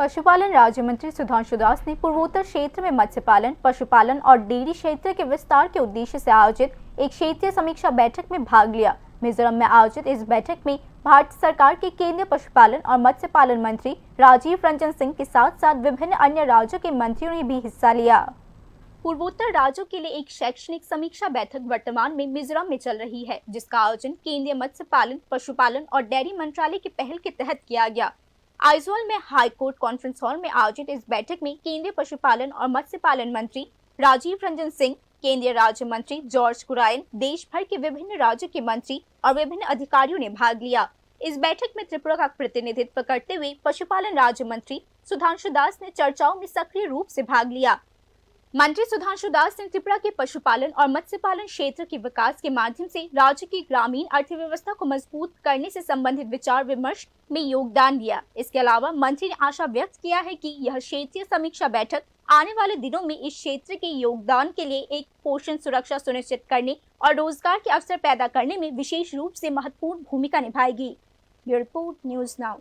पशुपालन राज्य मंत्री सुधांशु दास ने पूर्वोत्तर क्षेत्र में मत्स्य पालन, पशुपालन और डेयरी क्षेत्र के विस्तार के उद्देश्य से आयोजित एक क्षेत्रीय समीक्षा बैठक में भाग लिया। मिजोरम में आयोजित इस बैठक में भारत सरकार के केंद्रीय पशुपालन और मत्स्य पालन मंत्री राजीव रंजन सिंह के साथ साथ विभिन्न अन्य राज्यों के मंत्रियों ने भी हिस्सा लिया। पूर्वोत्तर राज्यों के लिए एक शैक्षणिक समीक्षा बैठक वर्तमान में मिजोरम में चल रही है, जिसका आयोजन केंद्रीय मत्स्य पालन, पशुपालन और डेयरी मंत्रालय की पहल के तहत किया गया। आइजोल में हाई कोर्ट कॉन्फ्रेंस हॉल में आयोजित इस बैठक में केंद्रीय पशुपालन और मत्स्य पालन मंत्री राजीव रंजन सिंह, केंद्रीय राज्य मंत्री जॉर्ज कुरायन, देश भर के विभिन्न राज्यों के मंत्री और विभिन्न अधिकारियों ने भाग लिया। इस बैठक में त्रिपुरा का प्रतिनिधित्व करते हुए पशुपालन राज्य मंत्री सुधांशु दास ने चर्चाओं में सक्रिय रूप से भाग लिया। मंत्री सुधांशु दास ने त्रिपुरा के पशुपालन और मत्स्य पालन क्षेत्र के विकास के माध्यम से राज्य की ग्रामीण अर्थव्यवस्था को मजबूत करने से संबंधित विचार विमर्श में योगदान दिया। इसके अलावा मंत्री ने आशा व्यक्त किया है कि यह क्षेत्रीय समीक्षा बैठक आने वाले दिनों में इस क्षेत्र के योगदान के लिए एक पोषण सुरक्षा सुनिश्चित करने और रोजगार के अवसर पैदा करने में विशेष रूप से महत्वपूर्ण भूमिका निभाएगी। Bureau report, news now.